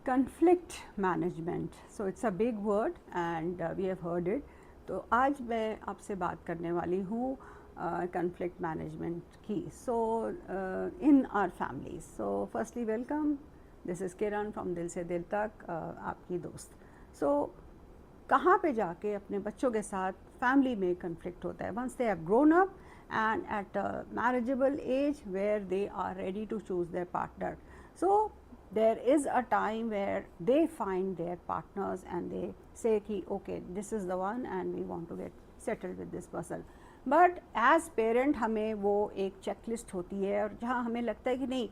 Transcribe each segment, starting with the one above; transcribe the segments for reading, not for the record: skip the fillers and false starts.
conflict management. So it's a big word and we have heard it. तो आज मैं आपसे बात करने वाली हूँ conflict management की. So in our families. So firstly welcome. This is Kiran from दिल से दिल तक, आपकी दोस्त. So कहाँ पे जाके अपने बच्चों के साथ फैमिली में conflict होता है? Once they have grown up and at a marriageable age where they are ready to choose their partner. So there is a time where they find their partners and they say कि okay, this is the one and we want to get settled with this person. But as parent हमें वो एक checklist होती है और जहाँ हमें लगता है कि नहीं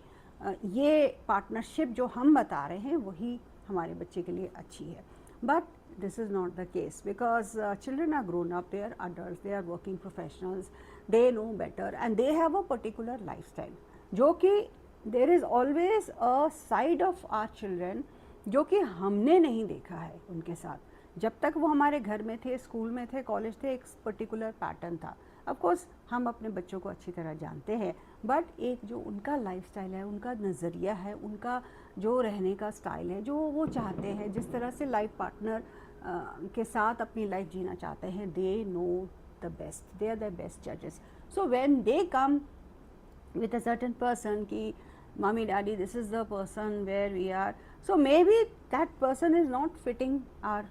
ये partnership जो हम बता रहे हैं वही हमारे बच्चे के लिए अच्छी है. But this is not the case because children are grown up, they are adults, they are working professionals, they know better and they have a particular lifestyle. जो कि there is always a side of our children जो कि हमने नहीं देखा है उनके साथ. जब तक वो हमारे घर में थे, स्कूल में थे, कॉलेज थे, एक पर्टिकुलर पैटर्न था. ऑफ कोर्स हम अपने बच्चों को अच्छी तरह जानते हैं, बट एक जो उनका लाइफस्टाइल है, उनका नज़रिया है, उनका जो रहने का स्टाइल है, जो वो चाहते हैं, जिस तरह से लाइफ पार्टनर के साथ अपनी लाइफ जीना चाहते हैं, they know the best, they are the best जजेस. So when they come with a certain person ki mommy daddy this is the person where we are, so maybe that person is not fitting our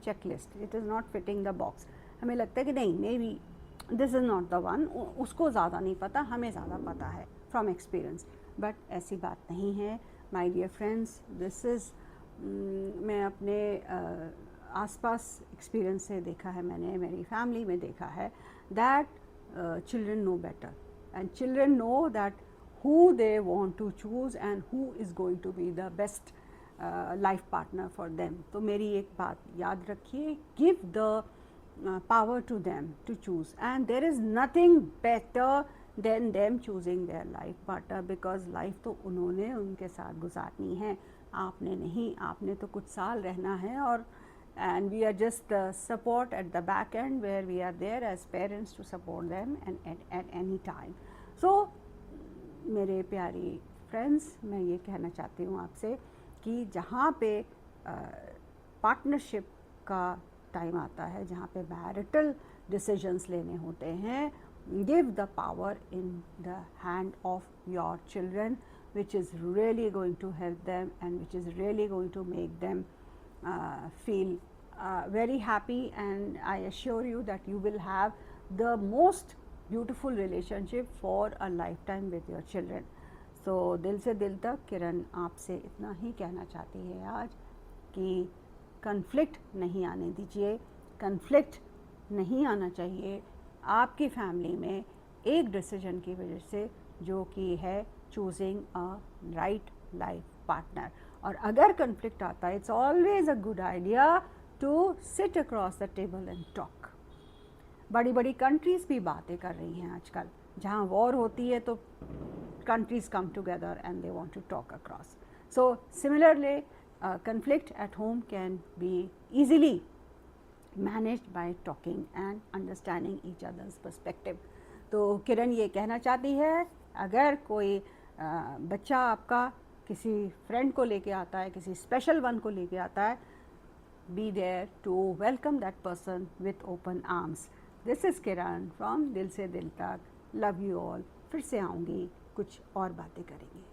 checklist, it is not fitting the box. हमें लगता है कि नहीं, maybe this is not the one. उसको ज़्यादा नहीं पता, हमें ज़्यादा पता है from experience. but ऐसी बात नहीं है my dear friends. this is मैं अपने आसपास एक्सपीरियंस से देखा है, मैंने मेरी फैमिली में देखा है that children know better and children know that who they want to choose and who is going to be the best life partner for them. तो मेरी एक बात याद रखिए, give the power to them to choose and there is nothing better than them choosing their life partner because life तो उन्होंने उनके साथ गुजारनी है, आपने नहीं. आपने तो कुछ साल रहना है और and we are just the support at the back end where we are there as parents to support them and at any time. So मेरे प्यारी फ्रेंड्स, मैं ये कहना चाहती हूँ आपसे कि जहाँ पे पार्टनरशिप का टाइम आता है, जहाँ पे मैरिटल डिसीजंस लेने होते हैं, give the power in the hand of your children which is really going to help them and which is really going to make them feel very happy, and I assure you that you will have the most beautiful relationship for a lifetime with your children. So दिल से दिल तक किरण आपसे इतना ही कहना चाहती है आज कि conflict नहीं आने दीजिए, conflict नहीं आना चाहिए आपकी फैमिली में एक डिसीजन की वजह से जो कि है choosing a right life partner. और अगर conflict आता है, it's always a good idea to sit across the table and talk. बड़ी बड़ी कंट्रीज़ भी बातें कर रही हैं आजकल, जहाँ वॉर होती है तो countries come together and they want to talk across. So similarly conflict at home can be easily managed by talking and understanding each other's perspective. तो किरण ये कहना चाहती है, अगर कोई बच्चा आपका किसी फ्रेंड को लेके आता है, किसी स्पेशल वन को लेके आता है, be there to welcome that person with open arms. This is Kiran from दिल से दिल तक. Love you all. फिर से आऊँगी, कुछ और बातें करेंगे.